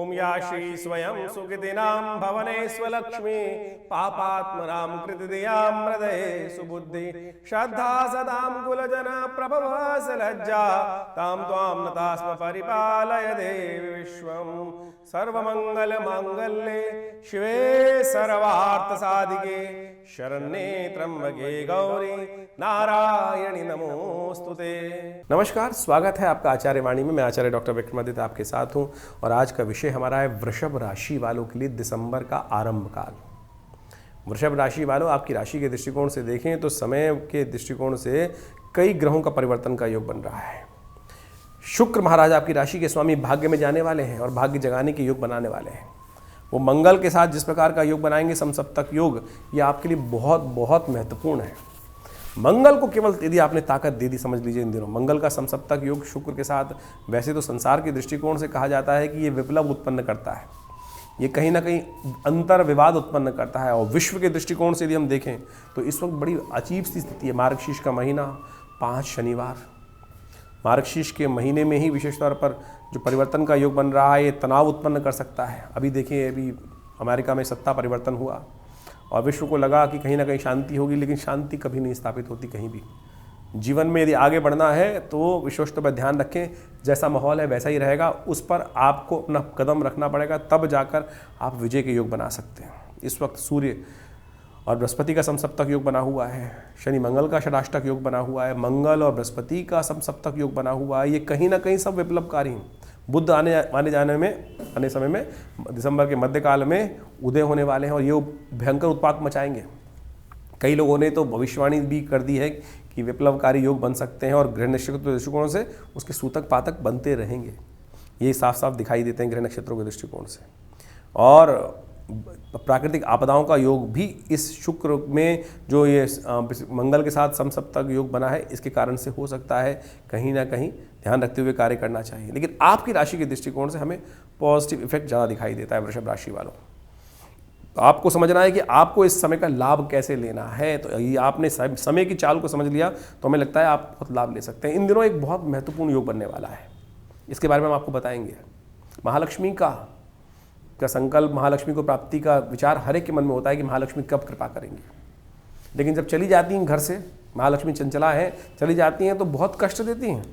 ओम या श्री स्वयं सुकृतिनां भवने स्वलक्ष्मी पापात्मनां कृतिदियां हृदये सुबुद्धि श्रद्धा सदां कुलजना प्रभव लज्जा तां त्वां नतास्म परिपालय देवी विश्वं सर्वमंगल मांगल्ये शिवे सर्वार्थ साधिके शरण्ये त्र्यंबके गौरी नारायणी नमोस्तुते। नमस्कार, स्वागत है आपका आचार्य वाणी में। मैं आचार्य डॉक्टर विक्रमादित्य आपके साथ हूं और आज का विषय हमारा है वृषभ राशि वालों के लिए दिसंबर का आरंभ काल। वृषभ राशि वालों, आपकी राशि के दृष्टिकोण से देखें तो समय के दृष्टिकोण से कई ग्रहों का परिवर्तन का योग बन रहा है। शुक्र महाराज आपकी राशि के स्वामी भाग्य में जाने वाले हैं और भाग्य जगाने के योग बनाने वाले हैं। वो मंगल के साथ जिस प्रकार का योग बनाएंगे, समसप्तक योग, ये आपके लिए बहुत बहुत महत्वपूर्ण है। मंगल को केवल यदि आपने ताकत दे दी, समझ लीजिए इन दिनों मंगल का समसप्तक योग शुक्र के साथ, वैसे तो संसार के दृष्टिकोण से कहा जाता है कि ये विप्लव उत्पन्न करता है, ये कहीं ना कहीं अंतर विवाद उत्पन्न करता है। और विश्व के दृष्टिकोण से यदि हम देखें तो इस वक्त बड़ी अजीब सी स्थिति है। मार्गशीर्ष का महीना, 5 शनिवार, मार्गशीर्ष के महीने में ही विशेष तौर पर जो परिवर्तन का योग बन रहा है, ये तनाव उत्पन्न कर सकता है। अभी देखिए, अभी अमेरिका में सत्ता परिवर्तन हुआ और विश्व को लगा कि कहीं ना कहीं शांति होगी, लेकिन शांति कभी नहीं स्थापित होती कहीं भी। जीवन में यदि आगे बढ़ना है तो विशेषतः पर ध्यान रखें, जैसा माहौल है वैसा ही रहेगा, उस पर आपको अपना कदम रखना पड़ेगा, तब जाकर आप विजय के योग बना सकते हैं। इस वक्त सूर्य और बृहस्पति का समसप्तक योग बना हुआ है, शनि मंगल का षडाष्टक योग बना हुआ है, मंगल और बृहस्पति का समसप्तक योग बना हुआ है। ये कहीं ना कहीं सब विप्लवकारी हैं। बुध आने समय में दिसंबर के मध्यकाल में उदय होने वाले हैं और ये भयंकर उत्पात मचाएंगे। कई लोगों ने तो भविष्यवाणी भी कर दी है कि विप्लवकारी योग बन सकते हैं और ग्रह नक्षत्र के दृष्टिकोण से उसके सूतक पातक बनते रहेंगे। ये साफ साफ दिखाई देते हैं ग्रह नक्षत्रों के दृष्टिकोण से। और प्राकृतिक आपदाओं का योग भी इस शुक्र में जो ये मंगल के साथ समसप्तक योग बना है, इसके कारण से हो सकता है। कहीं ना कहीं ध्यान रखते हुए कार्य करना चाहिए। लेकिन आपकी राशि के दृष्टिकोण से हमें पॉजिटिव इफेक्ट ज़्यादा दिखाई देता है वृषभ राशि वालों। तो आपको समझना है कि आपको इस समय का लाभ कैसे लेना है। तो ये आपने समय की चाल को समझ लिया तो हमें लगता है आप बहुत लाभ ले सकते हैं। इन दिनों एक बहुत महत्वपूर्ण योग बनने वाला है, इसके बारे में हम आपको बताएंगे। महालक्ष्मी का संकल्प, महालक्ष्मी को प्राप्ति का विचार हर एक के मन में होता है कि महालक्ष्मी कब कृपा करेंगी। लेकिन जब चली जाती हैं घर से, महालक्ष्मी चंचला है, चली जाती हैं तो बहुत कष्ट देती हैं।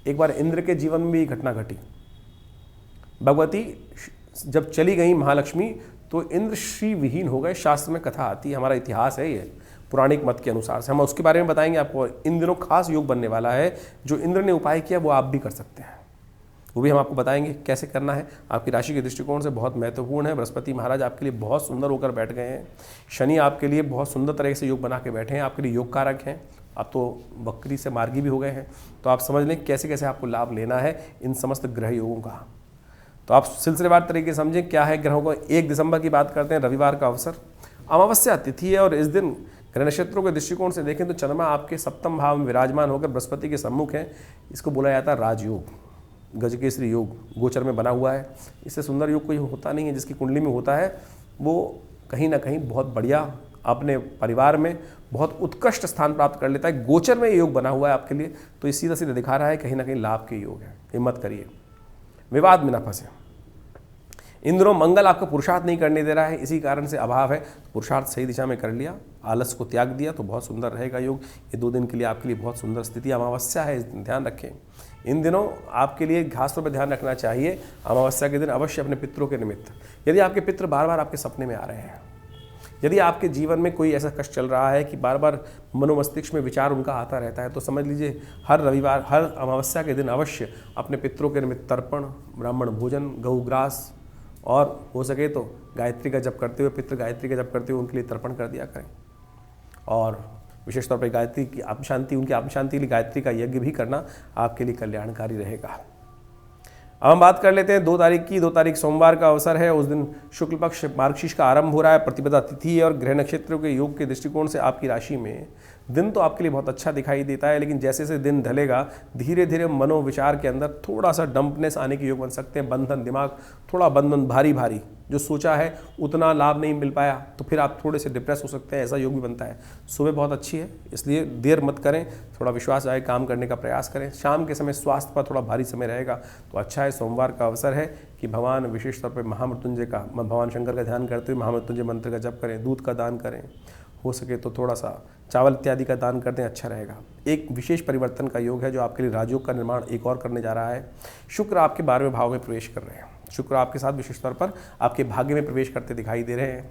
एक बार इंद्र के जीवन में भी घटना घटी। भगवती जब चली गई महालक्ष्मी तो इंद्र श्री विहीन हो गए। शास्त्र में कथा आती है, हमारा इतिहास है ये, पौराणिक मत के अनुसार से। हम उसके बारे में बताएंगे आपको। इन दिनों खास योग बनने वाला है, जो इंद्र ने उपाय किया वो आप भी कर सकते हैं, वो भी हम आपको बताएंगे कैसे करना है। आपकी राशि के दृष्टिकोण से बहुत महत्वपूर्ण है। बृहस्पति महाराज आपके लिए बहुत सुंदर होकर बैठ गए हैं। शनि आपके लिए बहुत सुंदर तरह से योग बना के बैठे हैं, आपके लिए योग कारक हैं। अब तो वक्री से मार्गी भी हो गए हैं। तो आप समझ लें कैसे कैसे आपको लाभ लेना है इन समस्त ग्रह योगों का। तो आप सिलसिलेवार तरीके से समझें क्या है ग्रहों को। 1 दिसंबर की बात करते हैं, रविवार का अवसर, अमावस्या तिथि है और इस दिन ग्रह नक्षत्रों के दृष्टिकोण से देखें तो चंद्रमा आपके सप्तम भाव में विराजमान होकर बृहस्पति के सम्मुख है। इसको बोला जाता है राजयोग, गजकेसरी योग गोचर में बना हुआ है। इससे सुंदर योग कोई होता नहीं है। जिसकी कुंडली में होता है वो कहीं ना कहीं बहुत बढ़िया अपने परिवार में बहुत उत्कृष्ट स्थान प्राप्त कर लेता है। गोचर में ये योग बना हुआ है आपके लिए, तो ये सीधा सीधा दिखा रहा है कहीं ना कहीं लाभ के योग है। हिम्मत करिए, विवाद में ना फंसे। इन दिनों मंगल आपको पुरुषार्थ नहीं करने दे रहा है, इसी कारण से अभाव है। पुरुषार्थ सही दिशा में कर लिया, आलस को त्याग दिया तो बहुत सुंदर रहेगा योग। ये 2 दिन के लिए आपके लिए बहुत सुंदर स्थिति। अमावस्या है, ध्यान रखें। इन दिनों आपके लिए खास तौर पर ध्यान रखना चाहिए, अमावस्या के दिन अवश्य अपने पितरों के निमित्त, यदि आपके पितृ बार बार आपके सपने में आ रहे हैं, यदि आपके जीवन में कोई ऐसा कष्ट चल रहा है कि बार बार मनोमस्तिष्क में विचार उनका आता रहता है, तो समझ लीजिए हर रविवार, हर अमावस्या के दिन अवश्य अपने पितरों के निमित्त तर्पण, ब्राह्मण भोजन, गौग्रास और हो सके तो गायत्री का जप करते हुए, पितृ गायत्री का जप करते हुए उनके लिए तर्पण कर दिया करें। और विशेष तौर पर गायत्री की आत्मशांति, उनकी आत्मशांति के लिए गायत्री का यज्ञ भी करना आपके लिए कल्याणकारी रहेगा। अब हम बात कर लेते हैं 2 तारीख की। 2 तारीख सोमवार का अवसर है। उस दिन शुक्ल पक्ष मार्गशीर्ष का आरंभ हो रहा है, प्रतिपदा तिथि है और ग्रह नक्षत्रों के योग के दृष्टिकोण से आपकी राशि में दिन तो आपके लिए बहुत अच्छा दिखाई देता है, लेकिन जैसे जैसे दिन ढलेगा धीरे धीरे मनोविचार के अंदर थोड़ा सा डंपनेस आने के योग बन सकते हैं। बंधन, दिमाग थोड़ा बंधन, भारी भारी, जो सोचा है उतना लाभ नहीं मिल पाया तो फिर आप थोड़े से डिप्रेस हो सकते हैं, ऐसा योग भी बनता है। सुबह बहुत अच्छी है, इसलिए देर मत करें, थोड़ा विश्वास आए काम करने का प्रयास करें। शाम के समय स्वास्थ्य पर थोड़ा भारी समय रहेगा तो अच्छा है। सोमवार का अवसर है कि भगवान विशेष तौर पर महामृत्युंजय का, भगवान शंकर का ध्यान करते हुए महामृत्युंजय मंत्र का जप करें, दूध का दान करें, हो सके तो थोड़ा सा चावल इत्यादि का दान कर दें, अच्छा रहेगा। एक विशेष परिवर्तन का योग है जो आपके लिए राजयोग का निर्माण एक और करने जा रहा है। शुक्र आपके 12वें भाव में प्रवेश कर रहे हैं। शुक्र आपके साथ विशेष तौर पर आपके भाग्य में प्रवेश करते दिखाई दे रहे हैं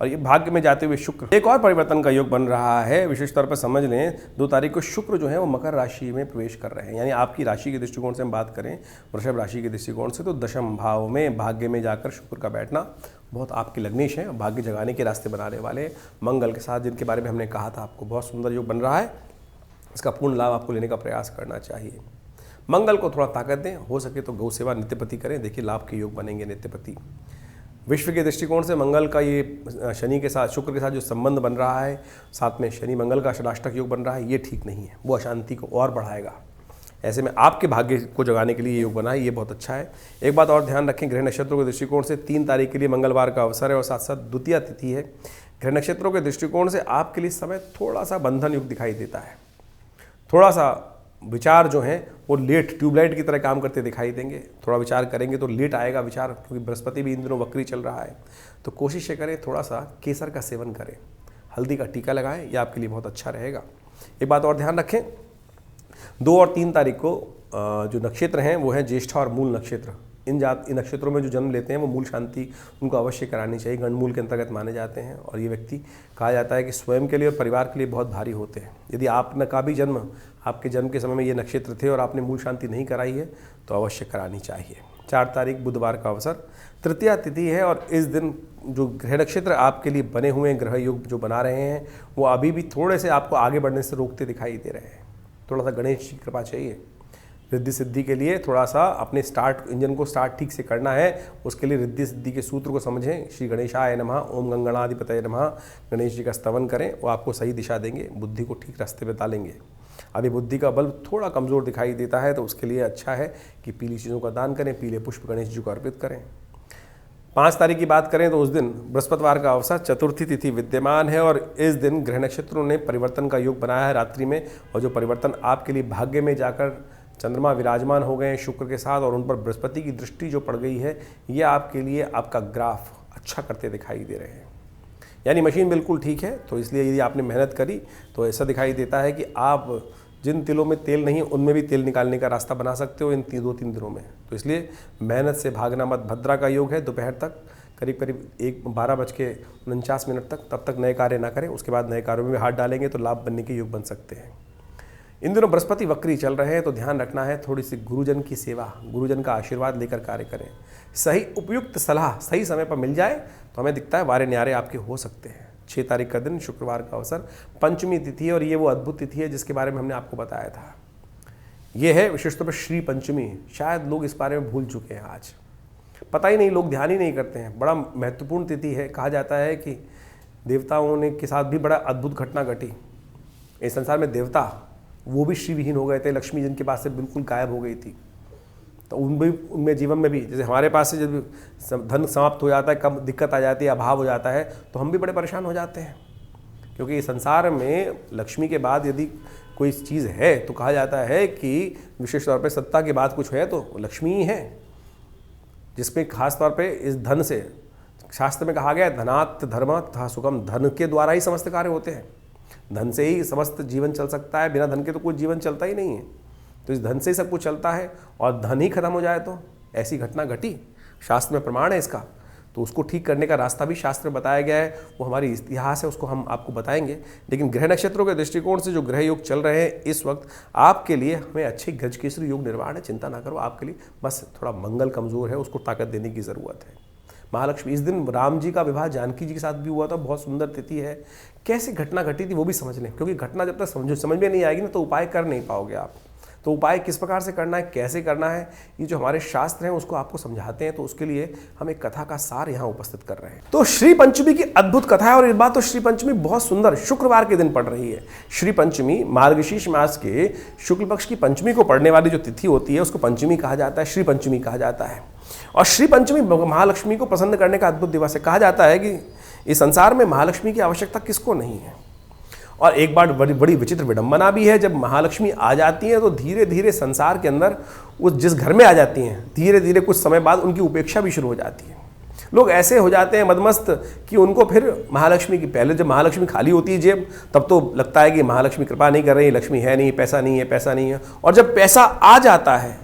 और ये भाग्य में जाते हुए शुक्र एक और परिवर्तन का योग बन रहा है। विशेष तौर पर समझ लें 2 तारीख को शुक्र जो है वो मकर राशि में प्रवेश कर रहे हैं, यानी आपकी राशि के दृष्टिकोण से हम बात करें वृषभ राशि के दृष्टिकोण से तो 10वें भाव में भाग्य में जाकर शुक्र का बैठना बहुत आपकी लग्नेश है, भाग्य जगाने के रास्ते बनाने वाले मंगल के साथ, जिनके बारे में हमने कहा था आपको, बहुत सुंदर योग बन रहा है। इसका पूर्ण लाभ आपको लेने का प्रयास करना चाहिए। मंगल को थोड़ा ताकत दें, हो सके तो गौ सेवा नित्यपति करें, देखिए लाभ के योग बनेंगे नित्यपति। विश्व के दृष्टिकोण से मंगल का ये शनि के साथ, शुक्र के साथ जो संबंध बन रहा है, साथ में शनि मंगल का षडाष्टक योग बन रहा है, ये ठीक नहीं है, वो अशांति को और बढ़ाएगा। ऐसे में आपके भाग्य को जगाने के लिए ये योग बना है, ये बहुत अच्छा है। एक बात और ध्यान रखें, ग्रह नक्षत्रों के दृष्टिकोण से 3 तारीख के लिए मंगलवार का अवसर है और साथ साथ द्वितीया तिथि है। ग्रह नक्षत्रों के दृष्टिकोण से आपके लिए समय थोड़ा सा बंधन युक्त दिखाई देता है, थोड़ा सा विचार जो है वो लेट, ट्यूबलाइट की तरह काम करते दिखाई देंगे। थोड़ा विचार करेंगे तो लेट आएगा विचार, क्योंकि बृहस्पति भी इन दिनों वक्री चल रहा है। तो कोशिश ये करें थोड़ा सा केसर का सेवन करें, हल्दी का टीका लगाएं, ये आपके लिए बहुत अच्छा रहेगा। एक बात और ध्यान रखें, 2 और 3 तारीख को जो नक्षत्र हैं वो हैं ज्येष्ठा और मूल नक्षत्र। इन नक्षत्रों में जो जन्म लेते हैं वो मूल शांति उनको अवश्य करानी चाहिए, गणमूल के अंतर्गत माने जाते हैं और ये व्यक्ति कहा जाता है कि स्वयं के लिए और परिवार के लिए बहुत भारी होते हैं। यदि आपने का भी जन्म, आपके जन्म के समय में ये नक्षत्र थे और आपने मूल शांति नहीं कराई है तो अवश्य करानी चाहिए। 4 तारीख बुधवार का अवसर, तृतीया तिथि है और इस दिन जो ग्रह नक्षत्र आपके लिए बने हुए हैं, ग्रह योग जो बना रहे हैं, वो अभी भी थोड़े से आपको आगे बढ़ने से रोकते दिखाई दे रहे हैं। थोड़ा सा गणेश की कृपा चाहिए रिद्धि सिद्धि के लिए, थोड़ा सा अपने इंजन को स्टार्ट ठीक से करना है। उसके लिए रिद्धि सिद्धि के सूत्र को समझें। श्री गणेशाय नमः, ओम गंगणाधिपतये नमः, गणेश जी का स्तवन करें, वो आपको सही दिशा देंगे, बुद्धि को ठीक रास्ते पे डालेंगे। अभी बुद्धि का बल थोड़ा कमज़ोर दिखाई देता है तो उसके लिए अच्छा है कि पीली चीज़ों का दान करें, पीले पुष्प गणेश जी को अर्पित करें। 5 तारीख की बात करें तो उस दिन बृहस्पतिवार का अवसर, चतुर्थी तिथि विद्यमान है और इस दिन ग्रह नक्षत्रों ने परिवर्तन का योग बनाया है रात्रि में, और जो परिवर्तन आपके लिए भाग्य में जाकर चंद्रमा विराजमान हो गए हैं शुक्र के साथ और उन पर बृहस्पति की दृष्टि जो पड़ गई है, ये आपके लिए आपका ग्राफ अच्छा करते दिखाई दे रहे हैं। यानी मशीन बिल्कुल ठीक है, तो इसलिए यदि आपने मेहनत करी तो ऐसा दिखाई देता है कि आप जिन तिलों में तेल नहीं उनमें भी तेल निकालने का रास्ता बना सकते हो इन 2-3 दिनों में। तो इसलिए मेहनत से भागना मत। भद्रा का योग है दोपहर तक, करीब 12:49 तक, तब तक नए कार्य ना करें, उसके बाद नए कार्यों में हाथ डालेंगे तो लाभ बनने के योग बन सकते हैं। इन दिनों बृहस्पति वक्री चल रहे हैं तो ध्यान रखना है, थोड़ी सी गुरुजन की सेवा, गुरुजन का आशीर्वाद लेकर कार्य करें। सही उपयुक्त सलाह सही समय पर मिल जाए तो हमें दिखता है वारे न्यारे आपके हो सकते हैं। 6 तारीख का दिन शुक्रवार का अवसर, पंचमी तिथि है और ये वो अद्भुत तिथि है जिसके बारे में हमने आपको बताया था। ये है विशेष तौर पर श्री पंचमी। शायद लोग इस बारे में भूल चुके हैं, आज पता ही नहीं, लोग ध्यान ही नहीं करते हैं। बड़ा महत्वपूर्ण तिथि है। कहा जाता है कि देवताओं ने के साथ भी बड़ा अद्भुत घटना घटी। इस संसार में देवता वो भी श्रीविहीन हो गए थे, लक्ष्मी जिनके पास से बिल्कुल गायब हो गई थी। तो उनमें जीवन में भी, जैसे हमारे पास से जब धन समाप्त हो जाता है, कम दिक्कत आ जाती है, अभाव हो जाता है, तो हम भी बड़े परेशान हो जाते हैं। क्योंकि इस संसार में लक्ष्मी के बाद यदि कोई चीज़ है तो कहा जाता है कि विशेष तौर पे सत्ता के बाद कुछ है तो लक्ष्मी ही है, जिसमें खास तौर पे इस धन से, शास्त्र में कहा गया है धनात् धर्म तथा सुखम, धन के द्वारा ही समस्त कार्य होते हैं। धन से ही समस्त जीवन चल सकता है, बिना धन के तो कोई जीवन चलता ही नहीं है। तो इस धन से ही सब कुछ चलता है और धन ही खत्म हो जाए तो ऐसी घटना घटी, शास्त्र में प्रमाण है इसका। तो उसको ठीक करने का रास्ता भी शास्त्र में बताया गया है, वो हमारी इतिहास है, उसको हम आपको बताएंगे। लेकिन ग्रह नक्षत्रों के दृष्टिकोण से जो ग्रह योग चल रहे हैं इस वक्त आपके लिए, हमें अच्छे गजकेसरी योग निर्माण है, चिंता ना करो। आपके लिए बस थोड़ा मंगल कमज़ोर है, उसको ताकत देने की ज़रूरत है। महालक्ष्मी, इस दिन राम जी का विवाह जानकी जी के साथ भी हुआ था, बहुत सुंदर तिथि है। कैसे घटना घटी थी वो भी समझ लें, क्योंकि घटना जब तक समझ में नहीं आएगी ना तो उपाय कर नहीं पाओगे आप। तो उपाय किस प्रकार से करना है, कैसे करना है, ये जो हमारे शास्त्र हैं उसको आपको समझाते हैं। तो उसके लिए हम एक कथा का सार यहाँ उपस्थित कर रहे हैं। तो श्री पंचमी की अद्भुत कथा है, और इस बात तो श्री पंचमी बहुत सुंदर शुक्रवार के दिन पड़ रही है। श्री पंचमी मार्गशीर्ष मास के शुक्ल पक्ष की पंचमी को पड़ने वाली जो तिथि होती है उसको पंचमी कहा जाता है, श्री पंचमी कहा जाता है। और श्री पंचमी महालक्ष्मी को प्रसन्न करने का अद्भुत दिवस है। कहा जाता है कि इस संसार में महालक्ष्मी की आवश्यकता किसको नहीं है। और एक बार बड़ी विचित्र विडंबना भी है, जब महालक्ष्मी आ जाती हैं तो धीरे धीरे संसार के अंदर उस जिस घर में आ जाती हैं धीरे धीरे कुछ समय बाद उनकी उपेक्षा भी शुरू हो जाती है। लोग ऐसे हो जाते हैं मदमस्त कि उनको फिर महालक्ष्मी की, पहले जब महालक्ष्मी खाली होती है जेब तब तो लगता है कि महालक्ष्मी कृपा नहीं कर रही, लक्ष्मी है नहीं, पैसा नहीं है, पैसा नहीं है। और जब पैसा आ जाता है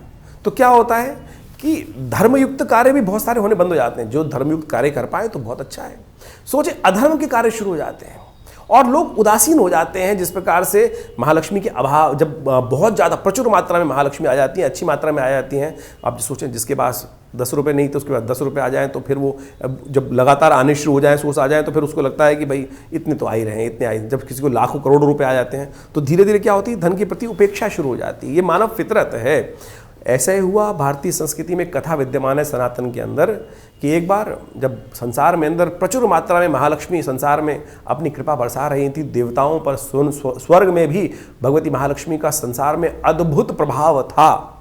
तो क्या होता है कि धर्मयुक्त कार्य भी बहुत सारे होने बंद हो जाते हैं। जो धर्मयुक्त कार्य कर पाए तो बहुत अच्छा है, सोचे अधर्म के कार्य शुरू हो जाते हैं और लोग उदासीन हो जाते हैं। जिस प्रकार से महालक्ष्मी के अभाव, जब बहुत ज़्यादा प्रचुर मात्रा में महालक्ष्मी आ जाती हैं, अच्छी मात्रा में आ जाती हैं, आप सोचें जिसके पास 10 रुपये नहीं तो उसके बाद 10 रुपये आ जाएं तो फिर वो जब लगातार आने शुरू हो जाए, सोर्स आ जाए, तो फिर उसको लगता है कि भाई इतने तो आ ही रहे हैं, इतने आए। जब किसी को लाखों करोड़ों रुपये आ जाते हैं तो धीरे धीरे क्या होती है, धन के प्रति उपेक्षा शुरू हो जाती है। ये मानव फितरत है। ऐसा ही हुआ भारतीय संस्कृति में कथा विद्यमान है सनातन के अंदर कि एक बार जब संसार में अंदर प्रचुर मात्रा में महालक्ष्मी संसार में अपनी कृपा बरसा रही थी, देवताओं पर स्वर्ग में भी भगवती महालक्ष्मी का संसार में अद्भुत प्रभाव था।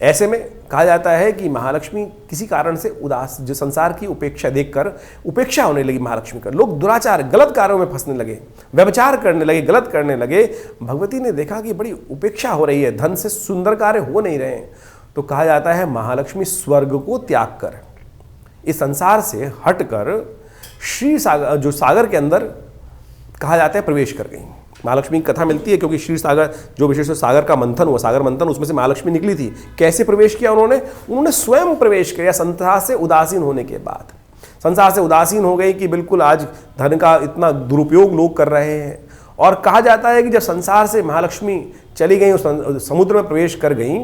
ऐसे में कहा जाता है कि महालक्ष्मी किसी कारण से उदास, जो संसार की उपेक्षा देखकर उपेक्षा होने लगी महालक्ष्मी का, लोग दुराचार गलत कार्यों में फंसने लगे, व्यभिचार करने लगे, गलत करने लगे। भगवती ने देखा कि बड़ी उपेक्षा हो रही है, धन से सुंदर कार्य हो नहीं रहे हैं। तो कहा जाता है महालक्ष्मी स्वर्ग को त्याग कर, इस संसार से हटकर श्री सागर, जो सागर के अंदर कहा जाता है प्रवेश कर गई। महालक्ष्मी की कथा मिलती है क्योंकि क्षीर सागर जो विशेष सागर का मंथन हुआ, सागर मंथन, उसमें से महालक्ष्मी निकली थी। कैसे प्रवेश किया उन्होंने स्वयं प्रवेश किया संसार से उदासीन होने के बाद। संसार से उदासीन हो गई कि बिल्कुल आज धन का इतना दुरुपयोग लोग कर रहे हैं। और कहा जाता है कि जब संसार से महालक्ष्मी चली गई, समुद्र में प्रवेश कर गई,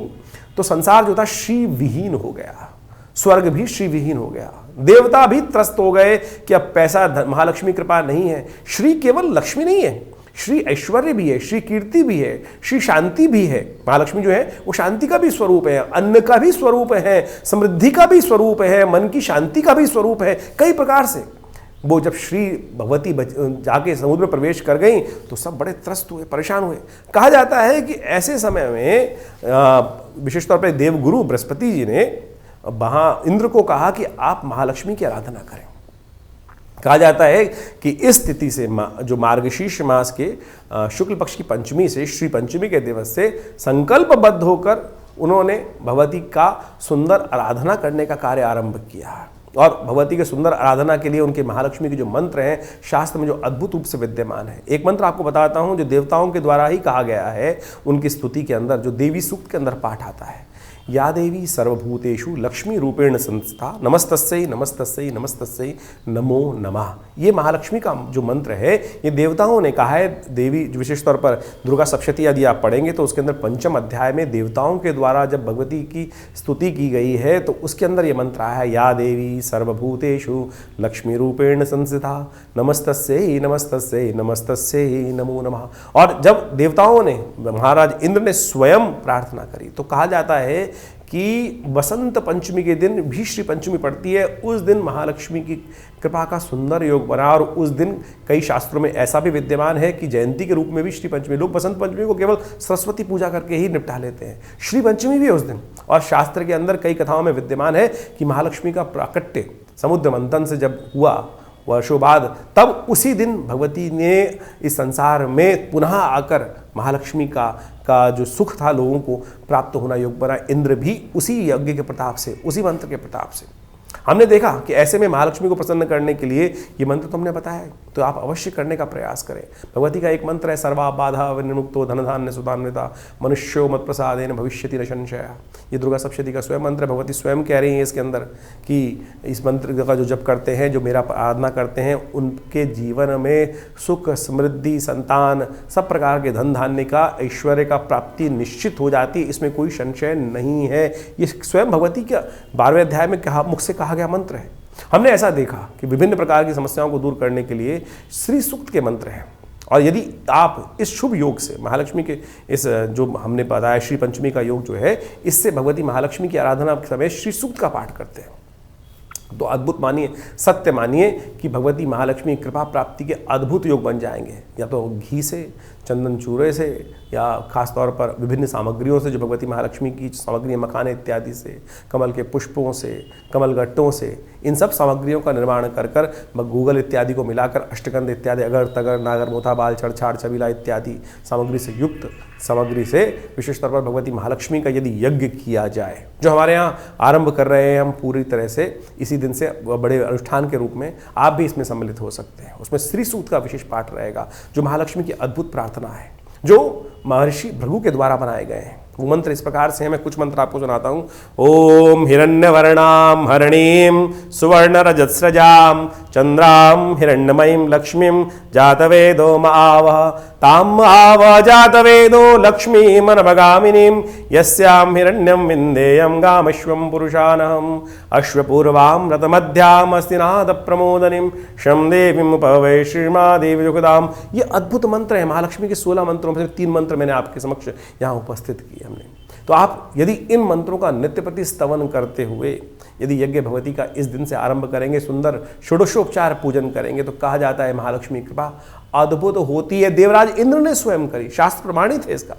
तो संसार जो था श्री विहीन हो गया, स्वर्ग भी श्री विहीन हो गया, देवता भी त्रस्त हो गए कि अब पैसा महालक्ष्मी कृपा नहीं है। श्री केवल लक्ष्मी नहीं है, श्री ऐश्वर्य भी है, श्री कीर्ति भी है, श्री शांति भी है। महालक्ष्मी जो है वो शांति का भी स्वरूप है, अन्न का भी स्वरूप है, समृद्धि का भी स्वरूप है, मन की शांति का भी स्वरूप है। कई प्रकार से वो जब श्री भगवती जाके समुद्र में प्रवेश कर गई तो सब बड़े त्रस्त हुए, परेशान हुए। कहा जाता है कि ऐसे समय में विशेष तौर पर देवगुरु बृहस्पति जी ने वहाँ इंद्र को कहा कि आप महालक्ष्मी की आराधना करें। कहा जाता है कि इस तिथि से जो मार्गशीर्ष मास के शुक्ल पक्ष की पंचमी से श्री पंचमी के दिवस से संकल्पबद्ध होकर उन्होंने भगवती का सुंदर आराधना करने का कार्य आरंभ किया। और भगवती के सुंदर आराधना के लिए उनके महालक्ष्मी के जो मंत्र हैं शास्त्र में जो अद्भुत रूप से विद्यमान है। एक मंत्र आपको बताता हूँ जो देवताओं के द्वारा ही कहा गया है, उनकी स्तुति के अंदर जो देवी सूक्त के अंदर पाठ आता है, या देवी सर्वभूतेषु लक्ष्मी रूपेण संस्था नमस्तस्यै नमस्तस्यै नमस्तस्यै नमो नमः। ये महालक्ष्मी का जो मंत्र है ये देवताओं ने कहा है। देवी विशेष तौर पर दुर्गा सप्तशती यदि आप पढ़ेंगे तो उसके अंदर पंचम अध्याय में देवताओं के द्वारा जब भगवती की स्तुति की गई है तो उसके अंदर ये मंत्र आया है, या देवी सर्वभूतेषु लक्ष्मी रूपेण संस्थिता नमस्तस्यै नमस्तस्यै नमस्तस्यै नमो नमः। और जब देवताओं ने, महाराज इंद्र ने स्वयं प्रार्थना करी तो कहा जाता है कि वसंत पंचमी के दिन भी श्री पंचमी पड़ती है। उस दिन महालक्ष्मी की कृपा का सुंदर योग बना और उस दिन कई शास्त्रों में ऐसा भी विद्यमान है कि जयंती के रूप में भी श्री पंचमी, लोग वसंत पंचमी को केवल सरस्वती पूजा करके ही निपटा लेते हैं, श्री पंचमी भी है उस दिन। और शास्त्र के अंदर कई कथाओं में विद्यमान है कि महालक्ष्मी का प्राकट्य समुद्र मंथन से जब हुआ वर्षों बाद, तब उसी दिन भगवती ने इस संसार में पुनः आकर महालक्ष्मी का जो सुख था लोगों को प्राप्त होना योग बना। इंद्र भी उसी यज्ञ के प्रताप से, उसी मंत्र के प्रताप से। हमने देखा कि ऐसे में महालक्ष्मी को प्रसन्न करने के लिए ये मंत्र तो हमने बताया, तो आप अवश्य करने का प्रयास करें। भगवती का एक मंत्र है, सर्वा बाधा विनिर्मुक्तो धनधान्य सुधान्विता मनुष्यो मत प्रसादेन भविष्यति न संशय। ये दुर्गा सप्तशती का स्वयं मंत्र है। भगवती स्वयं कह रही है इसके अंदर कि इस मंत्र का जो जप करते हैं, जो मेरा आराधना करते हैं, उनके जीवन में सुख समृद्धि संतान सब प्रकार के धन धान्य का ऐश्वर्य का प्राप्ति निश्चित हो जाती है, इसमें कोई संशय नहीं है। ये स्वयं भगवती के 12वें अध्याय में मुख से कहा गया मंत्र है। हमने ऐसा देखा कि विभिन्न प्रकार की समस्याओं को दूर करने के लिए श्री सूक्त के मंत्र हैं। और यदि आप इस शुभ योग से महालक्ष्मी के इस जो हमने बताया श्री पंचमी का योग जो है, इससे भगवती महालक्ष्मी की आराधना के समय श्री सूक्त का पाठ करते हैं तो अद्भुत मानिए, सत्य मानिए कि भगवती महालक्ष्मी कृपा प्राप्ति के अद्भुत योग बन जाएंगे। या तो घी से, चंदन चूरे से, या खास तौर पर विभिन्न सामग्रियों से जो भगवती महालक्ष्मी की सामग्री, मखाने इत्यादि से, कमल के पुष्पों से, कमल गट्टों से, इन सब सामग्रियों का निर्माण कर गूगल इत्यादि को मिलाकर अष्टगंध इत्यादि, अगर तगर, नागर, मोथा, बाल, छड़छाड़, छबीला इत्यादि सामग्री से युक्त सामग्री से विशेष तौर पर भगवती महालक्ष्मी का यदि यज्ञ किया जाए, जो हमारे यहाँ आरंभ कर रहे हैं हम पूरी तरह से इसी दिन से बड़े अनुष्ठान के रूप में, आप भी इसमें सम्मिलित हो सकते हैं। उसमें श्री सूक्त का विशेष पाठ रहेगा जो महालक्ष्मी की अद्भुत प्रार्थना है, जो महर्षि भृगु के द्वारा बनाए गए हैं। वो मंत्र इस प्रकार से हैं, मैं कुछ मंत्र आपको सुनाता हूँ। ओम हिरण्यवर्णाम हरणीम सुवर्ण रजत्स्रजाम चंद्राम हिरण्यमयीं लक्ष्मीं जातवेदो मावह ताम आवह जातवेदो लक्ष्मी मनभगामिनीं यस्यां हिरण्यं विन्देयं गामश्वं पुरुषानहम् अश्वपूर्वां रतमध्याम् अस्तिनाद प्रमोदनीं शं देवीं उपवै श्रीमादेवी युगदाम। ये अद्भुत मंत्र है। महालक्ष्मी के 16 मंत्रों में से 3 मंत्र मैंने आपके समक्ष यहाँ उपस्थित किए हमने। तो आप यदि इन मंत्रों का नित्य प्रति स्तवन करते हुए यदि यज्ञ भगवती का इस दिन से आरंभ करेंगे, सुंदर षोडशोपचार पूजन करेंगे, तो कहा जाता है महालक्ष्मी कृपा अद्भुत होती है। देवराज इंद्र ने स्वयं करी, शास्त्र प्रमाणित है इसका।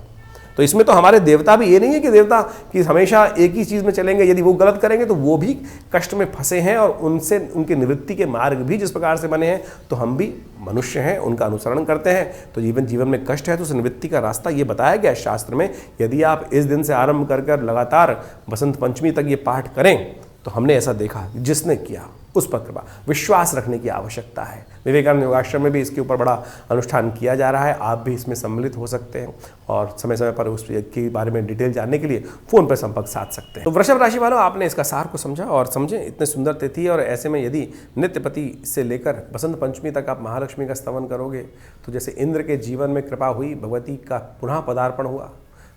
तो इसमें तो हमारे देवता भी, ये नहीं है कि देवता कि हमेशा एक ही चीज़ में चलेंगे, यदि वो गलत करेंगे तो वो भी कष्ट में फंसे हैं और उनसे उनके निवृत्ति के मार्ग भी जिस प्रकार से बने हैं, तो हम भी मनुष्य हैं, उनका अनुसरण करते हैं। तो जीवन में कष्ट है तो उस निवृत्ति का रास्ता ये बताया गया है शास्त्र में। यदि आप इस दिन से आरंभ कर लगातार बसंत पंचमी तक ये पाठ करें, तो हमने ऐसा देखा जिसने किया उस पर कृपा, विश्वास रखने की आवश्यकता है। विवेकानंद योगाश्रम में भी इसके ऊपर बड़ा अनुष्ठान किया जा रहा है। आप भी इसमें सम्मिलित हो सकते हैं और समय समय पर उस के बारे में डिटेल जानने के लिए फ़ोन पर संपर्क साध सकते हैं। तो वृषभ राशि वालों, आपने इसका सार को समझा और समझे, इतने सुंदर तिथि और ऐसे में यदि नित्यपति से लेकर बसंत पंचमी तक आप महालक्ष्मी का स्तवन करोगे, तो जैसे इंद्र के जीवन में कृपा हुई, भगवती का पुनः पदार्पण हुआ,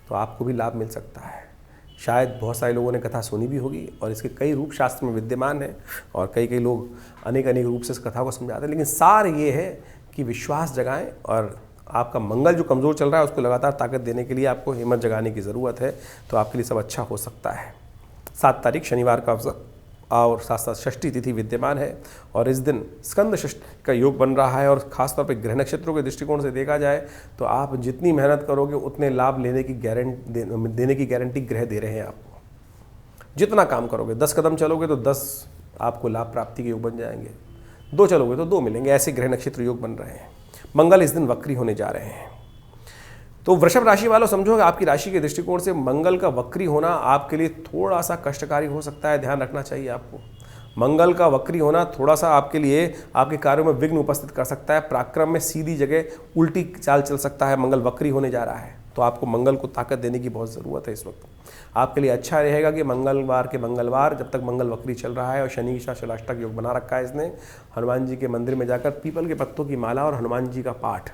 तो आपको भी लाभ मिल सकता है। शायद बहुत सारे लोगों ने कथा सुनी भी होगी और इसके कई रूप शास्त्र में विद्यमान है और कई लोग अनेक रूप से इस कथा को समझाते हैं। लेकिन सार ये है कि विश्वास जगाएं और आपका मंगल जो कमज़ोर चल रहा है उसको लगातार ताकत देने के लिए आपको हिम्मत जगाने की ज़रूरत है। तो आपके लिए सब अच्छा हो सकता है। 7 तारीख शनिवार का अवसर और साथ साथ षष्ठी तिथि विद्यमान है और इस दिन स्कंद षष्ठी का योग बन रहा है। और खासतौर पर ग्रह नक्षत्रों के दृष्टिकोण से देखा जाए तो आप जितनी मेहनत करोगे उतने लाभ लेने की देने की गारंटी ग्रह दे रहे हैं आपको। जितना काम करोगे, 10 कदम चलोगे तो 10 आपको लाभ प्राप्ति के योग बन जाएंगे, 2 चलोगे तो 2 मिलेंगे। ऐसे ग्रह नक्षत्र योग बन रहे हैं। मंगल इस दिन वक्री होने जा रहे हैं। तो वृषभ राशि वालों, समझो कि आपकी राशि के दृष्टिकोण से मंगल का वक्री होना आपके लिए थोड़ा सा कष्टकारी हो सकता है। ध्यान रखना चाहिए आपको। मंगल का वक्री होना थोड़ा सा आपके लिए आपके कार्यों में विघ्न उपस्थित कर सकता है। पराक्रम में सीधी जगह उल्टी चाल चल सकता है। मंगल वक्री होने जा रहा है तो आपको मंगल को ताकत देने की बहुत ज़रूरत है। इस वक्त आपके लिए अच्छा रहेगा कि मंगलवार के मंगलवार, जब तक मंगल वक्री चल रहा है और शनि ईशा षष्टक योग बना रखा है इसने, हनुमान जी के मंदिर में जाकर पीपल के पत्तों की माला और हनुमान जी का पाठ,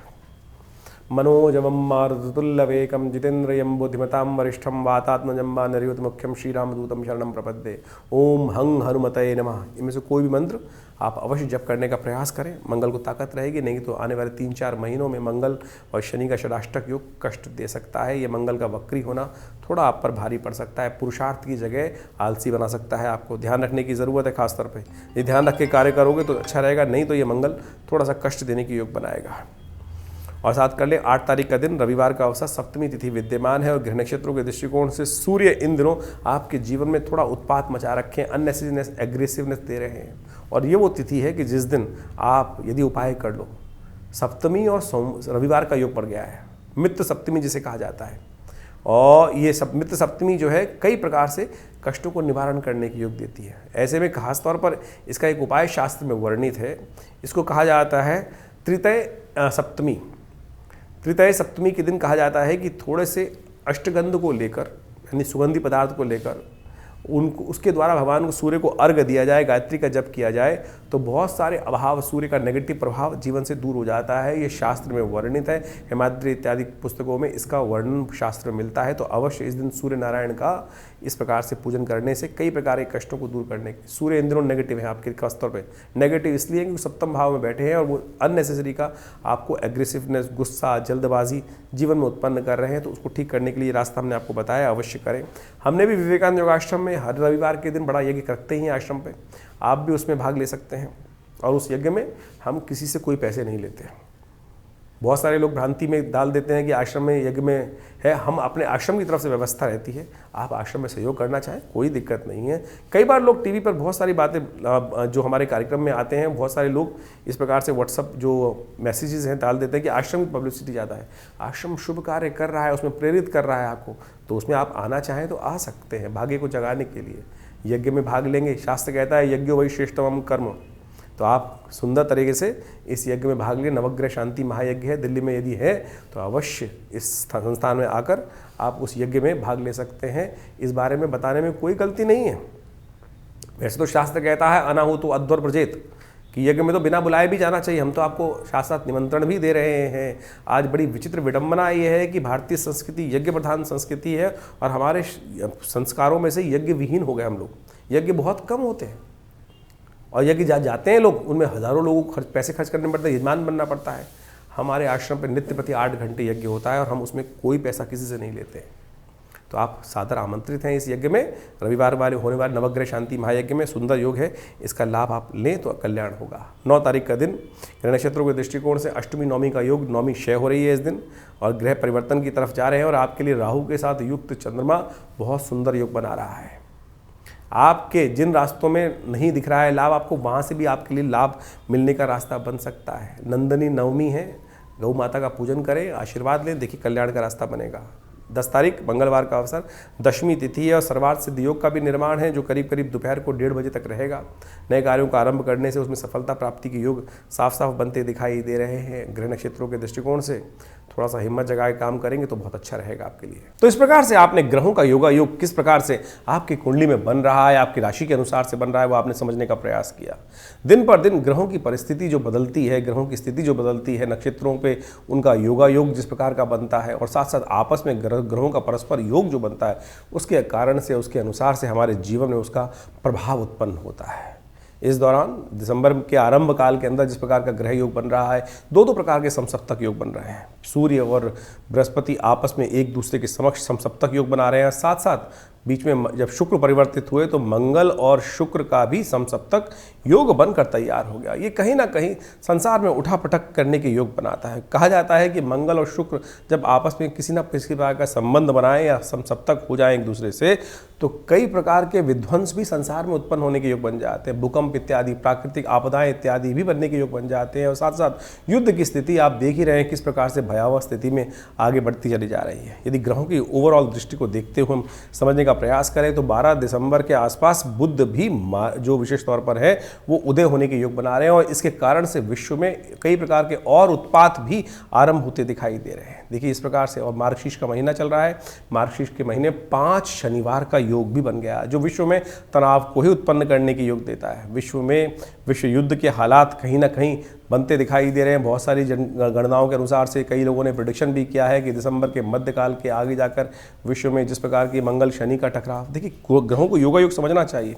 मनोजवम मारुतुल्लवेकम जितेन्द्रियम बुद्धिमतां वरिष्ठम वातात्मजं वानरयूथ मुख्यम श्रीरामदूतम शरणं प्रपद्ये। ओम हंग हनुमतये नमः। इनमें से कोई भी मंत्र आप अवश्य जप करने का प्रयास करें। मंगल को ताकत रहेगी, नहीं तो आने वाले 3-4 महीनों में मंगल और शनि का षष्टक योग कष्ट दे सकता है। ये मंगल का वक्री होना थोड़ा आप पर भारी पड़ सकता है। पुरुषार्थ की जगह आलसी बना सकता है। आपको ध्यान रखने की ज़रूरत है। खासतौर पर ये ध्यान रख के कार्य करोगे तो अच्छा रहेगा, नहीं तो ये मंगल थोड़ा सा कष्ट देने की योग बनाएगा। और साथ कर ले 8 तारीख का दिन रविवार का अवसर, सप्तमी तिथि विद्यमान है और गृह नक्षत्रों के दृष्टिकोण से सूर्य इन दिनों आपके जीवन में थोड़ा उत्पात मचा रखे हैं, अननेसेसरीनेस, एग्रेसिवनेस दे रहे हैं। और ये वो तिथि है कि जिस दिन आप यदि उपाय कर लो, सप्तमी और रविवार का योग पड़ गया है, मित्र सप्तमी जिसे कहा जाता है। और ये मित्र सप्तमी जो है कई प्रकार से कष्टों को निवारण करने की योग देती है। ऐसे में खासतौर पर इसका एक उपाय शास्त्र में वर्णित है। इसको कहा जाता है त्रितय सप्तमी। त्रितय सप्तमी के दिन कहा जाता है कि थोड़े से अष्टगंध को लेकर, यानी सुगंधी पदार्थ को लेकर उनको उसके द्वारा भगवान को सूर्य को अर्घ दिया जाए, गायत्री का जप किया जाए, तो बहुत सारे अभाव, सूर्य का नेगेटिव प्रभाव जीवन से दूर हो जाता है। ये शास्त्र में वर्णित है। हेमाद्रि इत्यादि पुस्तकों में इसका वर्णन शास्त्र में मिलता है। तो अवश्य इस दिन सूर्य नारायण का इस प्रकार से पूजन करने से कई प्रकार के कष्टों को दूर करने के। सूर्य इन दिनों नेगेटिव है आपके खास तौर पे, नेगेटिव इसलिए क्योंकि सप्तम भाव में बैठे हैं और वो अननेसेसरी का आपको एग्रेसिवनेस, गुस्सा, जल्दबाजी जीवन में उत्पन्न कर रहे हैं। तो उसको ठीक करने के लिए रास्ता हमने आपको बताया, अवश्य करें। हमने भी विवेकानंद योगाश्रम में हर रविवार के दिन बड़ा यज्ञ करते ही आश्रम पे, आप भी उसमें भाग ले सकते हैं। और उस यज्ञ में हम किसी से कोई पैसे नहीं लेते। बहुत सारे लोग भ्रांति में डाल देते हैं कि आश्रम में यज्ञ में है, हम अपने आश्रम की तरफ से व्यवस्था रहती है। आप आश्रम में सहयोग करना चाहें कोई दिक्कत नहीं है। कई बार लोग टीवी पर बहुत सारी बातें जो हमारे कार्यक्रम में आते हैं, बहुत सारे लोग इस प्रकार से व्हाट्सअप जो मैसेजेस हैं डाल देते हैं कि आश्रम की पब्लिसिटी ज़्यादा है। आश्रम शुभ कार्य कर रहा है, उसमें प्रेरित कर रहा है आपको, तो उसमें आप आना चाहें तो आ सकते हैं भाग्य को जगाने के लिए। यज्ञ में भाग लेंगे, शास्त्र कहता है यज्ञ वही श्रेष्ठतम कर्म। तो आप सुंदर तरीके से इस यज्ञ में भाग लें। नवग्रह शांति महायज्ञ है, दिल्ली में यदि है तो अवश्य इस संस्थान में आकर आप उस यज्ञ में भाग ले सकते हैं। इस बारे में बताने में कोई गलती नहीं है। वैसे तो शास्त्र कहता है अनाहुतो अध्वर प्रजेत, कि यज्ञ में तो बिना बुलाए भी जाना चाहिए। हम तो आपको साथ निमंत्रण भी दे रहे हैं। आज बड़ी विचित्र विडंबना ये है कि भारतीय संस्कृति यज्ञ प्रधान संस्कृति है और हमारे संस्कारों में से यज्ञ विहीन हो गए हम लोग। यज्ञ बहुत कम होते हैं और यज्ञ जाते हैं लोग, उनमें हज़ारों लोगों को पैसे खर्च करने पड़ते हैं, यजमान बनना पड़ता है। हमारे आश्रम पर नित्य प्रति 8 घंटे यज्ञ होता है और हम उसमें कोई पैसा किसी से नहीं लेते हैं। तो आप सादर आमंत्रित हैं इस यज्ञ में। रविवार वाले होने वाले नवग्रह शांति महायज्ञ में सुंदर योग है, इसका लाभ आप लें तो कल्याण होगा। 9 तारीख का दिन ग्रह नक्षत्रों के दृष्टिकोण से अष्टमी नवमी का योग, नवमी क्षय हो रही है इस दिन और ग्रह परिवर्तन की तरफ जा रहे हैं और आपके लिए राहु के साथ युक्त चंद्रमा बहुत सुंदर योग बना रहा है। आपके जिन रास्तों में नहीं दिख रहा है लाभ, आपको वहाँ से भी आपके लिए लाभ मिलने का रास्ता बन सकता है। नंदनी नवमी है, गौ माता का पूजन करें, आशीर्वाद लें, देखिए कल्याण का रास्ता बनेगा। 10 तारीख मंगलवार का अवसर, दशमी तिथि है और सर्वार्थ सिद्ध योग का भी निर्माण है जो करीब करीब दोपहर को 1:30 बजे तक रहेगा। नए कार्यों का आरंभ करने से उसमें सफलता प्राप्ति के योग साफ साफ बनते दिखाई दे रहे हैं। गृह नक्षत्रों के दृष्टिकोण से थोड़ा सा हिम्मत जगा के काम करेंगे तो बहुत अच्छा रहेगा आपके लिए। तो इस प्रकार से आपने ग्रहों का योगा योग किस प्रकार से आपकी कुंडली में बन रहा है, आपकी राशि के अनुसार से बन रहा है, वो आपने समझने का प्रयास किया। दिन पर दिन ग्रहों की परिस्थिति जो बदलती है, ग्रहों की स्थिति जो बदलती है, नक्षत्रों पे उनका योगा योग जिस प्रकार का बनता है और साथ साथ आपस में ग्रहों का परस्पर योग जो बनता है, उसके कारण से, उसके अनुसार से हमारे जीवन में उसका प्रभाव उत्पन्न होता है। इस दौरान दिसंबर के आरंभ काल के अंदर जिस प्रकार का ग्रह योग बन रहा है, दो प्रकार के समसप्तक योग बन रहे हैं। सूर्य और बृहस्पति आपस में एक दूसरे के समक्ष समसप्तक योग बना रहे हैं। साथ साथ बीच में जब शुक्र परिवर्तित हुए तो मंगल और शुक्र का भी समसप्तक योग बनकर तैयार हो गया। ये कहीं ना कहीं संसार में उठापटक करने के योग बनाता है। कहा जाता है कि मंगल और शुक्र जब आपस में किसी न किसी प्रकार का संबंध बनाएं या समसप्तक हो जाएं एक दूसरे से, तो कई प्रकार के विध्वंस भी संसार में उत्पन्न होने के योग बन जाते हैं। भूकंप इत्यादि, प्राकृतिक आपदाएं इत्यादि भी बनने के योग बन जाते हैं। और साथ साथ युद्ध की स्थिति आप देख ही रहे हैं किस प्रकार से भयावह स्थिति में आगे बढ़ती चली जा रही है। यदि ग्रहों की ओवरऑल दृष्टि को देखते हुए हम समझने का प्रयास करें तो 12 दिसंबर के आसपास बुध भी जो विशेष तौर पर है वो उदय होने के योग बना रहे हैं और इसके कारण से विश्व में कई प्रकार के और उत्पात भी आरंभ होते दिखाई दे रहे हैं। देखिए इस प्रकार से, और मार्गशीर्ष का महीना चल रहा है। मार्गशीर्ष के महीने 5 शनिवार का योग भी बन गया जो विश्व में तनाव को ही उत्पन्न करने के योग देता है। विश्व में विश्व युद्ध के हालात कहीं ना कहीं बनते दिखाई दे रहे हैं। बहुत सारी गणनाओं के अनुसार से कई लोगों ने प्रेडिक्शन भी किया है कि दिसंबर के मध्यकाल के आगे जाकर विश्व में जिस प्रकार की मंगल शनि का टकराव, देखिए ग्रहों को योगा योग समझना चाहिए।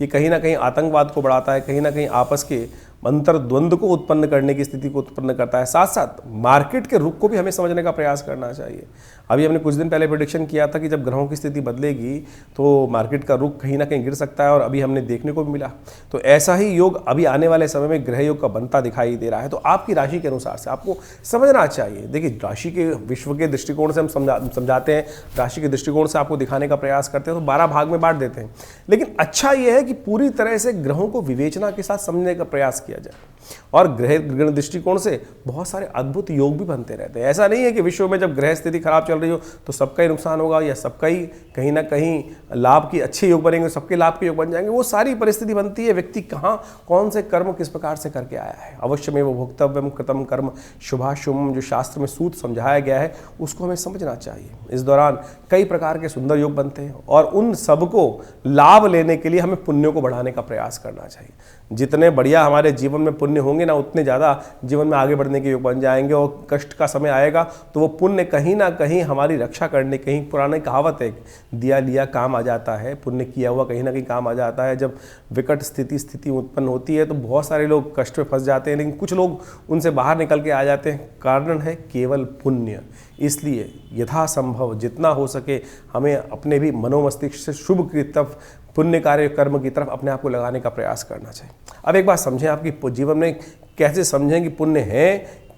ये कहीं ना कहीं आतंकवाद को बढ़ाता है, कहीं ना कहीं आपस के अंतर्द्वंद को उत्पन्न करने की स्थिति को उत्पन्न करता है। साथ साथ मार्केट के रुख को भी हमें समझने का प्रयास करना चाहिए। अभी हमने कुछ दिन पहले प्रेडिक्शन किया था कि जब ग्रहों की स्थिति बदलेगी तो मार्केट का रुख कहीं ना कहीं गिर सकता है और अभी हमने देखने को भी मिला। तो ऐसा ही योग अभी आने वाले समय में ग्रह योग का बनता दिखाई दे रहा है। तो आपकी राशि के अनुसार से आपको समझना चाहिए। देखिए राशि के विश्व के दृष्टिकोण से हम समझाते हैं, राशि के दृष्टिकोण से आपको दिखाने का प्रयास करते हैं तो 12 भाग में बांट देते हैं। लेकिन अच्छा यह है कि पूरी तरह से ग्रहों को विवेचना के साथ समझने का प्रयास किया जाए और ग्रह दृष्टिकोण से बहुत सारे अद्भुत योग भी बनते रहते हैं। ऐसा नहीं है कि विश्व में जब ग्रह स्थिति खराब चल रही हो तो सबका ही नुकसान होगा या सबका ही कहीं ना कहीं लाभ की अच्छे योग बनेंगे, सबके लाभ के योग बन जाएंगे। वो सारी परिस्थिति बनती है व्यक्ति कहाँ कौन से कर्म किस प्रकार से करके आया है। अवश्य में वो भोक्तव्यम कृतम कर्म शुभाशुभम जो शास्त्र में सूत्र समझाया गया है उसको हमें समझना चाहिए। इस दौरान कई प्रकार के सुंदर योग बनते हैं और उन सबको लाभ लेने के लिए हमें पुण्यों को बढ़ाने का प्रयास करना चाहिए। जितने बढ़िया हमारे जीवन में पुण्य होंगे ना, उतने ज़्यादा जीवन में आगे बढ़ने के योग बन जाएंगे। और कष्ट का समय आएगा तो वो पुण्य कहीं ना कहीं हमारी रक्षा करने, कहीं पुरानी कहावत है, दिया लिया काम आ जाता है, पुण्य किया हुआ कहीं ना कहीं काम आ जाता है। जब विकट स्थिति उत्पन्न होती है तो बहुत सारे लोग कष्ट में फंस जाते हैं, लेकिन कुछ लोग उनसे बाहर निकल के आ जाते हैं। कारण है केवल पुण्य। इसलिए यथासंभव जितना हो सके हमें अपने भी मनोमस्तिष्क से शुभ की तरफ, पुण्य कार्य कर्म की तरफ अपने आप को लगाने का प्रयास करना चाहिए। अब एक बात समझें, आपकी जीवन में कैसे समझें कि पुण्य है।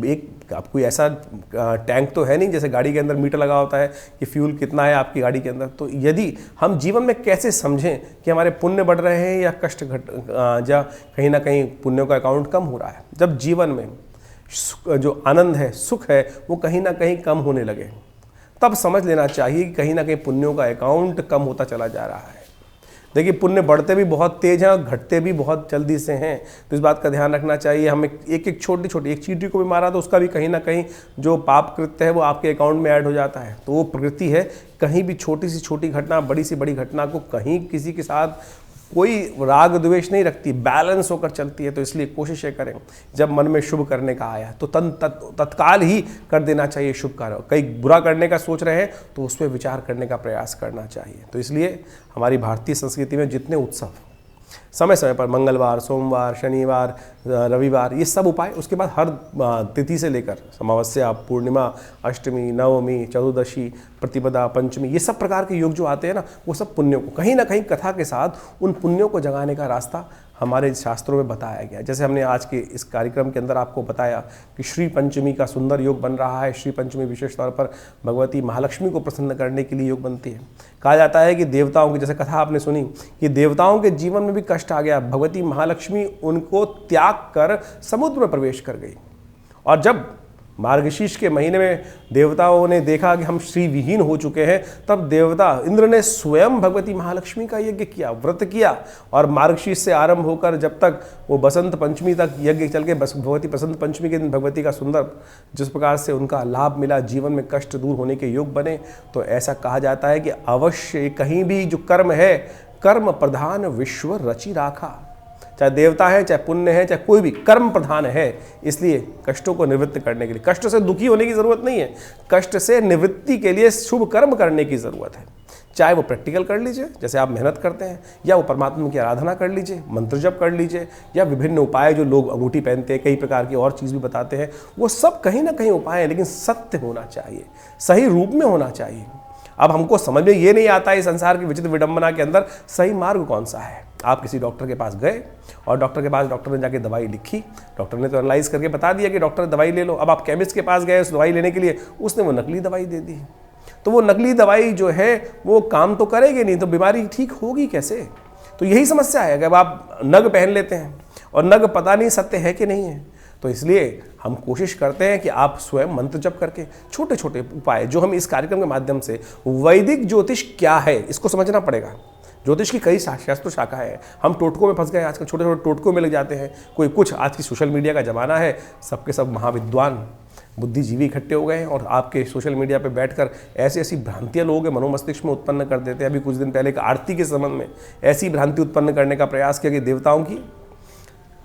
एक आप कोई ऐसा टैंक तो है नहीं जैसे गाड़ी के अंदर मीटर लगा होता है कि फ्यूल कितना है आपकी गाड़ी के अंदर। तो यदि हम जीवन में कैसे समझें कि हमारे पुण्य बढ़ रहे हैं या कष्ट या कहीं ना कहीं पुण्यों का अकाउंट कम हो रहा है। जब जीवन में जो आनंद है, सुख है, वो कहीं ना कहीं कम होने लगे, तब समझ लेना चाहिए कि कहीं ना कहीं पुण्यों का अकाउंट कम होता चला जा रहा है। देखिए, पुण्य बढ़ते भी बहुत तेज हैं और घटते भी बहुत जल्दी से हैं। तो इस बात का ध्यान रखना चाहिए। हमें एक छोटी एक चींटी को भी मारा तो उसका भी कहीं ना कहीं जो पाप कृत्य है वो आपके अकाउंट में ऐड हो जाता है। तो वो प्रकृति है, कहीं भी छोटी सी छोटी घटना, बड़ी सी बड़ी घटना को कहीं किसी के साथ कोई राग द्वेष नहीं रखती, बैलेंस होकर चलती है। तो इसलिए कोशिश करें, जब मन में शुभ करने का आया तो तत्काल ही कर देना चाहिए शुभ कार्य। कई बुरा करने का सोच रहे हैं तो उस पर विचार करने का प्रयास करना चाहिए। तो इसलिए हमारी भारतीय संस्कृति में जितने उत्सव समय समय पर, मंगलवार, सोमवार, शनिवार, रविवार, ये सब उपाय, उसके बाद हर तिथि से लेकर अमावस्या, पूर्णिमा, अष्टमी, नवमी, चतुर्दशी, प्रतिपदा, पंचमी, ये सब प्रकार के योग जो आते हैं ना, वो सब पुण्यों को कहीं ना कहीं कथा के साथ उन पुण्यों को जगाने का रास्ता हमारे शास्त्रों में बताया गया। जैसे हमने आज के इस कार्यक्रम के अंदर आपको बताया कि श्री पंचमी का सुंदर योग बन रहा है। श्री पंचमी विशेष तौर पर भगवती महालक्ष्मी को प्रसन्न करने के लिए योग बनती है। कहा जाता है कि देवताओं की, जैसे कथा आपने सुनी कि देवताओं के जीवन में भी कष्ट आ गया, भगवती महालक्ष्मी उनको त्याग कर समुद्र में प्रवेश कर गई। और जब मार्गशीर्ष के महीने में देवताओं ने देखा कि हम श्री विहीन हो चुके हैं, तब देवता इंद्र ने स्वयं भगवती महालक्ष्मी का यज्ञ किया, व्रत किया। और मार्गशीर्ष से आरंभ होकर जब तक वो बसंत पंचमी तक यज्ञ चल के, भगवती बसंत पंचमी के दिन भगवती का सुंदर जिस प्रकार से उनका लाभ मिला, जीवन में कष्ट दूर होने के योग बने। तो ऐसा कहा जाता है कि अवश्य कहीं भी जो कर्म है, कर्म प्रधान विश्व रचि राखा। चाहे देवता है, चाहे पुण्य है, चाहे कोई भी कर्म प्रधान है। इसलिए कष्टों को निवृत्त करने के लिए, कष्ट से दुखी होने की जरूरत नहीं है, कष्ट से निवृत्ति के लिए शुभ कर्म करने की जरूरत है। चाहे वो प्रैक्टिकल कर लीजिए, जैसे आप मेहनत करते हैं, या वो परमात्मा की आराधना कर लीजिए, मंत्र जप कर लीजिए, या विभिन्न उपाय जो लोग अंगूठी पहनते हैं, कई प्रकार की और चीज़ भी बताते हैं, वो सब कहीं ना कहीं उपाय है, लेकिन सत्य होना चाहिए, सही रूप में होना चाहिए। अब हमको समझ में ये नहीं आता है संसार की विचित्र विडंबना के अंदर सही मार्ग कौन सा है। आप किसी डॉक्टर के पास गए और डॉक्टर ने जाके दवाई लिखी, डॉक्टर ने तो एनालाइज करके बता दिया कि डॉक्टर दवाई ले लो। अब आप केमिस्ट के पास गए उस दवाई लेने के लिए, उसने वो नकली दवाई दे दी। तो वो नकली दवाई जो है वो काम तो करेगी नहीं, तो बीमारी ठीक होगी कैसे। तो यही समस्या है। अगर आप नग पहन लेते हैं और नग पता नहीं सत्य है कि नहीं है, तो इसलिए हम कोशिश करते हैं कि आप स्वयं मंत्र जप करके छोटे छोटे उपाय, जो हम इस कार्यक्रम के माध्यम से, वैदिक ज्योतिष क्या है इसको समझना पड़ेगा। ज्योतिष की कई शास्त्र शाखाएं हैं। हम टोटकों में फंस गए, आजकल छोटे छोटे टोटकों में लग जाते हैं। कोई कुछ, आज की सोशल मीडिया का ज़माना है, सबके सब महाविद्वान बुद्धिजीवी इकट्ठे हो गए हैं और आपके सोशल मीडिया पे बैठकर ऐसी ऐसी भ्रांतियां लोगों के मनोमस्तिष्क में उत्पन्न कर देते हैं। अभी कुछ दिन पहले एक आरती के संबंध में ऐसी भ्रांति उत्पन्न करने का प्रयास किया कि देवताओं की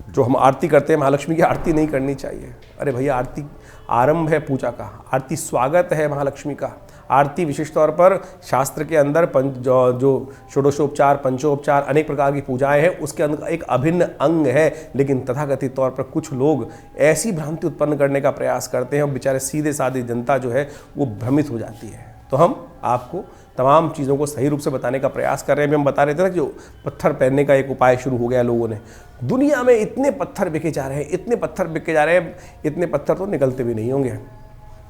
जो हम आरती करते हैं, महालक्ष्मी की आरती नहीं करनी चाहिए। अरे भैया, आरती आरंभ है पूजा का, आरती स्वागत है महालक्ष्मी का। आरती विशेष तौर पर शास्त्र के अंदर जो षोडशोपचार, पंचोपचार, अनेक प्रकार की पूजाएं हैं, उसके अंदर एक अभिन्न अंग है। लेकिन तथाकथित तौर पर कुछ लोग ऐसी भ्रांति उत्पन्न करने का प्रयास करते हैं और बेचारे सीधे साधे जनता जो है वो भ्रमित हो जाती है। तो हम आपको तमाम चीज़ों को सही रूप से बताने का प्रयास कर रहे हैं। हम बता रहे थे ना कि जो पत्थर पहनने का एक उपाय शुरू हो गया लोगों ने। दुनिया में इतने पत्थर बिके जा रहे हैं, इतने पत्थर बिके जा रहे हैं, इतने पत्थर तो निकलते भी नहीं होंगे।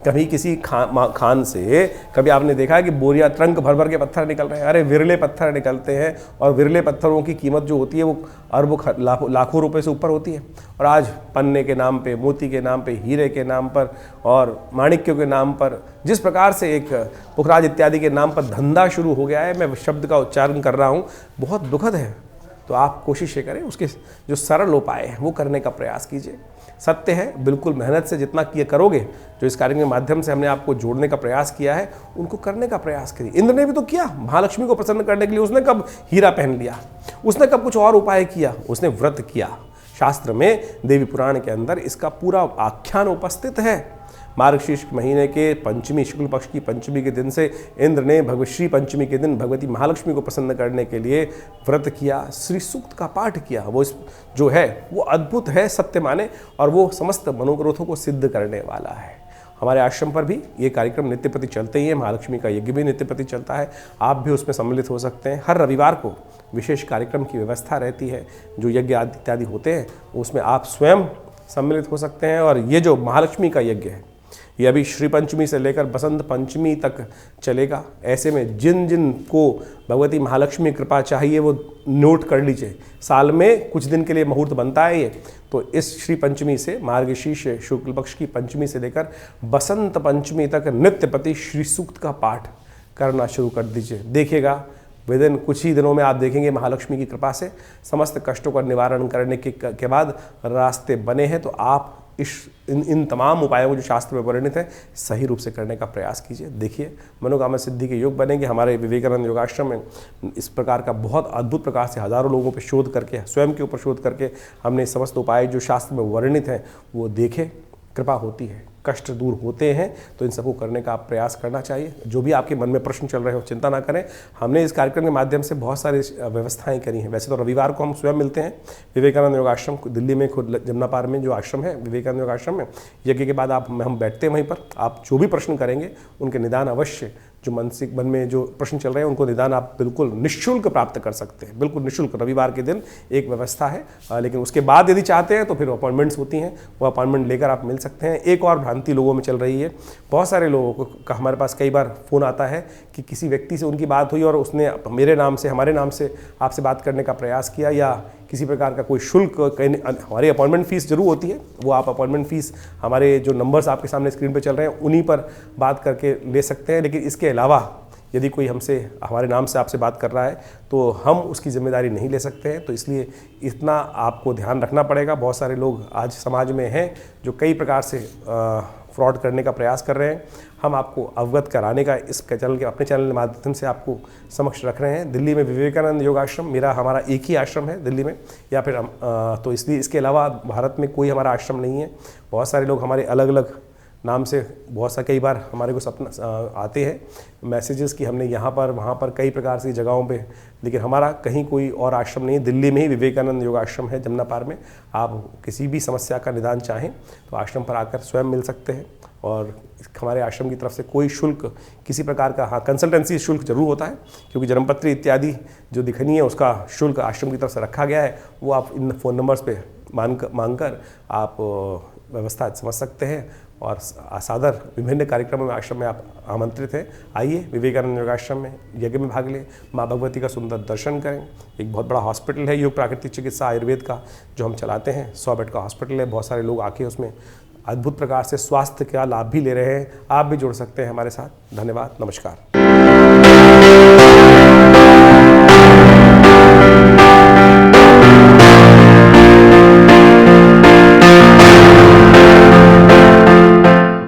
कभी किसी खान से कभी आपने देखा है कि बोरिया ट्रंक भर भर के पत्थर निकल रहे हैं? अरे विरले पत्थर निकलते हैं, और विरले पत्थरों की कीमत जो होती है वो अरबों लाखों रुपए से ऊपर होती है। और आज पन्ने के नाम पे, मोती के नाम पे, हीरे के नाम पर और माणिक्यों के नाम पर, जिस प्रकार से एक पुखराज इत्यादि के नाम पर धंधा शुरू हो गया है, मैं शब्द का उच्चारण कर रहा हूँ, बहुत दुखद है। तो आप कोशिश ये करें, उसके जो सरल उपाय हैं वो करने का प्रयास कीजिए। सत्य है, बिल्कुल मेहनत से जितना किए करोगे, जो इस कार्यक्रम के माध्यम से हमने आपको जोड़ने का प्रयास किया है, उनको करने का प्रयास करिए। इंद्र ने भी तो किया महालक्ष्मी को प्रसन्न करने के लिए। उसने कब हीरा पहन लिया, उसने कब कुछ और उपाय किया, उसने व्रत किया, शास्त्र में देवी पुराण के अंदर इसका पूरा आख्यान उपस्थित है। मार्गशीर्ष महीने के पंचमी, शुक्ल पक्ष की पंचमी के दिन से इंद्र ने भगवश्री पंचमी के दिन भगवती महालक्ष्मी को प्रसन्न करने के लिए व्रत किया, श्री सूक्त का पाठ किया। वो जो है वो अद्भुत है, सत्य माने, और वो समस्त मनोग्रोथों को सिद्ध करने वाला है। हमारे आश्रम पर भी ये कार्यक्रम नित्य प्रति चलते ही है। महालक्ष्मी का यज्ञ भी नित्य प्रति चलता है, आप भी उसमें सम्मिलित हो सकते हैं। हर रविवार को विशेष कार्यक्रम की व्यवस्था रहती है, जो यज्ञ आदि इत्यादि होते हैं उसमें आप स्वयं सम्मिलित हो सकते हैं। और ये जो महालक्ष्मी का यज्ञ है ये अभी श्री पंचमी से लेकर बसंत पंचमी तक चलेगा। ऐसे में जिन जिन को भगवती महालक्ष्मी कृपा चाहिए वो नोट कर लीजिए। साल में कुछ दिन के लिए मुहूर्त बनता है ये, तो इस श्री पंचमी से, मार्गशीर्ष शुक्ल पक्ष की पंचमी से लेकर बसंत पंचमी तक नित्य प्रति श्री सूक्त का पाठ करना शुरू कर दीजिए। देखिएगा विदिन कुछ ही दिनों में आप देखेंगे महालक्ष्मी की कृपा से समस्त कष्टों का निवारण करने के बाद रास्ते बने हैं। तो आप इन तमाम उपायों को जो शास्त्र में वर्णित है सही रूप से करने का प्रयास कीजिए। देखिए मनोकामना सिद्धि के योग बनेंगे। हमारे विवेकानंद योगाश्रम में इस प्रकार का बहुत अद्भुत प्रकार से हजारों लोगों पर शोध करके, स्वयं के ऊपर शोध करके हमने समस्त उपाय जो शास्त्र में वर्णित हैं वो देखे। कृपा होती है, कष्ट दूर होते हैं, तो इन सबको करने का आप प्रयास करना चाहिए। जो भी आपके मन में प्रश्न चल रहे हो चिंता ना करें, हमने इस कार्यक्रम के माध्यम से बहुत सारी व्यवस्थाएं करी हैं। वैसे तो रविवार को हम स्वयं मिलते हैं विवेकानंद योगाश्रम दिल्ली में, खुद जमुना पार में जो आश्रम है विवेकानंद योगाश्रम में, यज्ञ के बाद हम बैठते हैं वहीं पर। आप जो भी प्रश्न करेंगे उनके निदान अवश्य, जो मन में जो प्रश्न चल रहे हैं उनको निदान आप बिल्कुल निःशुल्क प्राप्त कर सकते हैं, बिल्कुल निःशुल्क। रविवार के दिन एक व्यवस्था है, लेकिन उसके बाद यदि चाहते हैं तो फिर अपॉइंटमेंट्स होती हैं, वो अपॉइंटमेंट लेकर आप मिल सकते हैं। एक और भ्रांति लोगों में चल रही है, बहुत सारे लोगों को हमारे पास कई बार फ़ोन आता है कि किसी व्यक्ति से उनकी बात हुई और उसने मेरे नाम से, हमारे नाम से आपसे बात करने का प्रयास किया, या किसी प्रकार का कोई शुल्क, हमारी अपॉइंटमेंट फ़ीस जरूर होती है, वो आप अपॉइंटमेंट फ़ीस हमारे जो नंबर्स आपके सामने स्क्रीन पे चल रहे हैं उन्हीं पर बात करके ले सकते हैं। लेकिन इसके अलावा यदि कोई हमसे, हमारे नाम से आपसे बात कर रहा है तो हम उसकी जिम्मेदारी नहीं ले सकते हैं। तो इसलिए इतना आपको ध्यान रखना पड़ेगा। बहुत सारे लोग आज समाज में हैं जो कई प्रकार से फ्रॉड करने का प्रयास कर रहे हैं। हम आपको अवगत कराने का इस चैनल के, अपने चैनल के माध्यम से आपको समक्ष रख रहे हैं। दिल्ली में विवेकानंद योगाश्रम हमारा एक ही आश्रम है दिल्ली में, या फिर तो इसलिए इसके अलावा भारत में कोई हमारा आश्रम नहीं है। बहुत सारे लोग हमारे अलग अलग नाम से, बहुत सा कई बार हमारे को सपना आते हैं मैसेजेस कि हमने यहाँ पर वहाँ पर कई प्रकार से जगहों पे, लेकिन हमारा कहीं कोई और आश्रम नहीं है। दिल्ली में ही विवेकानंद योगाश्रम है जमुना पार में। आप किसी भी समस्या का निदान चाहें तो आश्रम पर आकर स्वयं मिल सकते हैं। और हमारे आश्रम की तरफ से कोई शुल्क किसी प्रकार का, हाँ कंसल्टेंसी शुल्क जरूर होता है, क्योंकि जन्मपत्री इत्यादि जो दिखनी है उसका शुल्क आश्रम की तरफ से रखा गया है। वो आप इन फ़ोन नंबर्स पे मांग कर आप व्यवस्था समझ सकते हैं। और सादर विभिन्न कार्यक्रमों में आश्रम में आप आमंत्रित हैं। आइए विवेकानंद योगाश्रम में यज्ञ में भाग लें, माँ भगवती का सुंदर दर्शन करें। एक बहुत बड़ा हॉस्पिटल है योग प्राकृतिक चिकित्सा आयुर्वेद का जो हम चलाते हैं, 100 बेड का हॉस्पिटल है। बहुत सारे लोग आके उसमें अद्भुत प्रकार से स्वास्थ्य का लाभ भी ले रहे हैं। आप भी जुड़ सकते हैं हमारे साथ। धन्यवाद, नमस्कार।